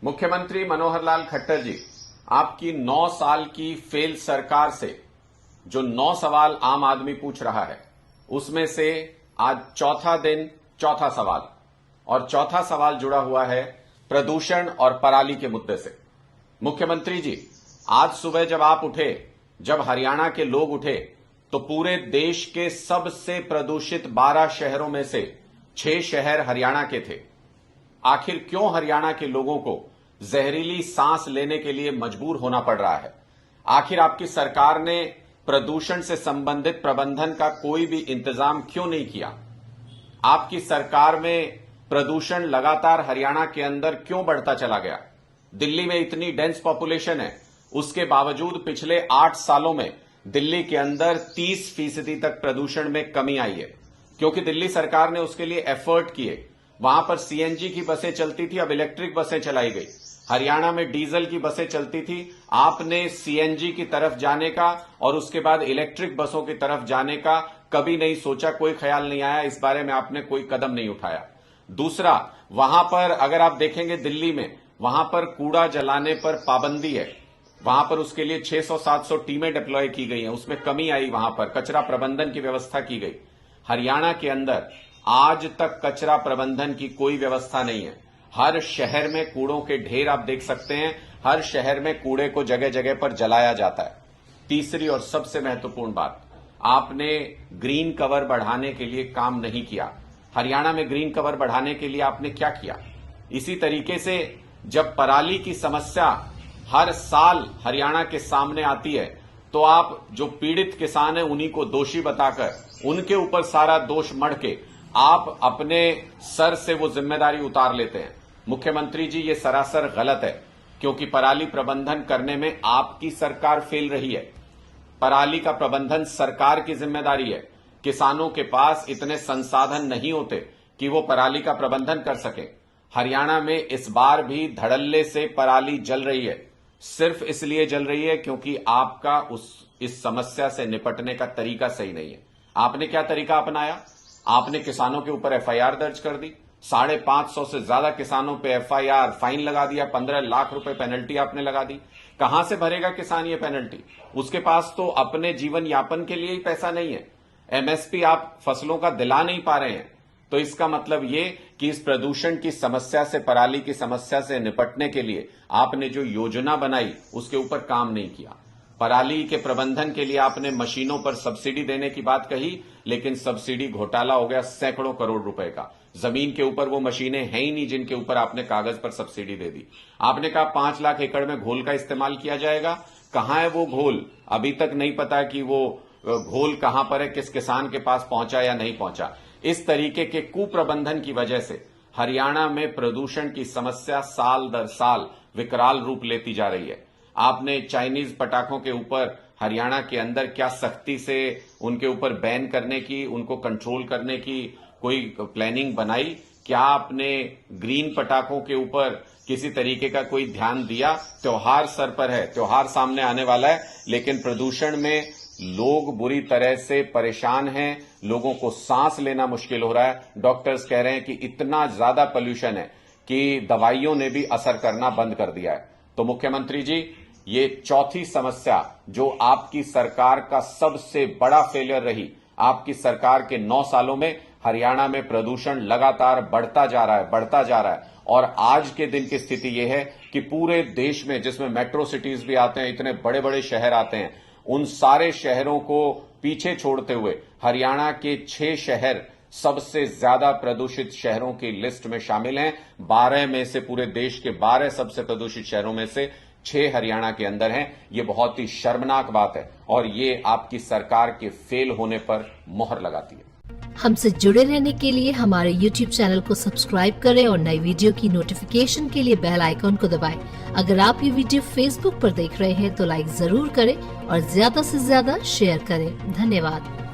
मुख्यमंत्री मनोहर लाल खट्टर जी, आपकी 9 साल की फेल सरकार से जो 9 सवाल आम आदमी पूछ रहा है, उसमें से आज चौथा दिन चौथा सवाल, और चौथा सवाल जुड़ा हुआ है प्रदूषण और पराली के मुद्दे से। मुख्यमंत्री जी, आज सुबह जब आप उठे, जब हरियाणा के लोग उठे, तो पूरे देश के सबसे प्रदूषित 12 शहरों में से 6 शहर हरियाणा के थे। आखिर क्यों हरियाणा के लोगों को जहरीली सांस लेने के लिए मजबूर होना पड़ रहा है? आखिर आपकी सरकार ने प्रदूषण से संबंधित प्रबंधन का कोई भी इंतजाम क्यों नहीं किया? आपकी सरकार में प्रदूषण लगातार हरियाणा के अंदर क्यों बढ़ता चला गया? दिल्ली में इतनी डेंस पॉपुलेशन है, उसके बावजूद पिछले 8 सालों में दिल्ली के अंदर 30% तक प्रदूषण में कमी आई है, क्योंकि दिल्ली सरकार ने उसके लिए एफर्ट किए। वहां पर सीएनजी की बसें चलती थी, अब इलेक्ट्रिक बसें चलाई गई। हरियाणा में डीजल की बसें चलती थी, आपने सीएनजी की तरफ जाने का और उसके बाद इलेक्ट्रिक बसों की तरफ जाने का कभी नहीं सोचा, कोई ख्याल नहीं आया, इस बारे में आपने कोई कदम नहीं उठाया। दूसरा, वहां पर अगर आप देखेंगे दिल्ली में, वहां पर कूड़ा जलाने पर पाबंदी है, वहां पर उसके लिए 600-700 टीमें डिप्लॉय की गई हैं, उसमें कमी आई। वहां पर कचरा प्रबंधन की व्यवस्था की गई। हरियाणा के अंदर आज तक कचरा प्रबंधन की कोई व्यवस्था नहीं है। हर शहर में कूड़ों के ढेर आप देख सकते हैं, हर शहर में कूड़े को जगह जगह पर जलाया जाता है। तीसरी और सबसे महत्वपूर्ण बात, आपने ग्रीन कवर बढ़ाने के लिए काम नहीं किया। हरियाणा में ग्रीन कवर बढ़ाने के लिए आपने क्या किया? इसी तरीके से जब पराली की समस्या हर साल हरियाणा के सामने आती है, तो आप जो पीड़ित किसान हैं उन्हीं को दोषी बताकर उनके ऊपर सारा दोष मढ़ के आप अपने सर से वो जिम्मेदारी उतार लेते हैं। मुख्यमंत्री जी, ये सरासर गलत है, क्योंकि पराली प्रबंधन करने में आपकी सरकार फेल रही है। पराली का प्रबंधन सरकार की जिम्मेदारी है। किसानों के पास इतने संसाधन नहीं होते कि वो पराली का प्रबंधन कर सकें। हरियाणा में इस बार भी धड़ल्ले से पराली जल रही है, सिर्फ इसलिए जल रही है क्योंकि आपका इस समस्या से निपटने का तरीका सही नहीं है। आपने क्या तरीका अपनाया? आपने किसानों के ऊपर एफआईआर दर्ज कर दी, 550 से ज्यादा किसानों पे एफआईआर, फाइन लगा दिया, 15 लाख रुपए पेनल्टी आपने लगा दी। कहां से भरेगा किसान ये पेनल्टी? उसके पास तो अपने जीवन यापन के लिए ही पैसा नहीं है। एमएसपी आप फसलों का दिला नहीं पा रहे हैं। तो इसका मतलब ये कि इस प्रदूषण की समस्या से, पराली की समस्या से निपटने के लिए आपने जो योजना बनाई उसके ऊपर काम नहीं किया। पराली के प्रबंधन के लिए आपने मशीनों पर सब्सिडी देने की बात कही, लेकिन सब्सिडी घोटाला हो गया सैकड़ों करोड़ रुपए का। जमीन के ऊपर वो मशीनें हैं ही नहीं जिनके ऊपर आपने कागज पर सब्सिडी दे दी। आपने कहा 5 लाख एकड़ में घोल का इस्तेमाल किया जाएगा। कहां है वो घोल? अभी तक नहीं पता कि वो घोल कहां पर है, किस किसान के पास पहुंचा या नहीं पहुंचा। इस तरीके के कुप्रबंधन की वजह से हरियाणा में प्रदूषण की समस्या साल दर साल विकराल रूप लेती जा रही है। आपने चाइनीज पटाखों के ऊपर हरियाणा के अंदर क्या सख्ती से उनके ऊपर बैन करने की, उनको कंट्रोल करने की कोई प्लानिंग बनाई? क्या आपने ग्रीन पटाखों के ऊपर किसी तरीके का कोई ध्यान दिया? त्योहार सर पर है, त्योहार सामने आने वाला है, लेकिन प्रदूषण में लोग बुरी तरह से परेशान हैं, लोगों को सांस लेना मुश्किल हो रहा है। डॉक्टर्स कह रहे हैं कि इतना ज्यादा पोल्यूशन है कि दवाइयों ने भी असर करना बंद कर दिया है। तो मुख्यमंत्री जी, ये चौथी समस्या जो आपकी सरकार का सबसे बड़ा फेलियर रही। आपकी सरकार के 9 सालों में हरियाणा में प्रदूषण लगातार बढ़ता जा रहा है। और आज के दिन की स्थिति यह है कि पूरे देश में, जिसमें मेट्रो सिटीज भी आते हैं, इतने बड़े बड़े शहर आते हैं, उन सारे शहरों को पीछे छोड़ते हुए हरियाणा के 6 शहर सबसे ज्यादा प्रदूषित शहरों की लिस्ट में शामिल हैं। 12 में से, पूरे देश के 12 सबसे प्रदूषित शहरों में से 6 हरियाणा के अंदर हैं। ये बहुत ही शर्मनाक बात है और ये आपकी सरकार के फेल होने पर मोहर लगाती है। हमसे जुड़े रहने के लिए हमारे YouTube चैनल को सब्सक्राइब करें और नई वीडियो की नोटिफिकेशन के लिए बेल आइकॉन को दबाएं। अगर आप ये वीडियो Facebook पर देख रहे हैं तो लाइक जरूर करें और ज्यादा से ज्यादा शेयर करें। धन्यवाद।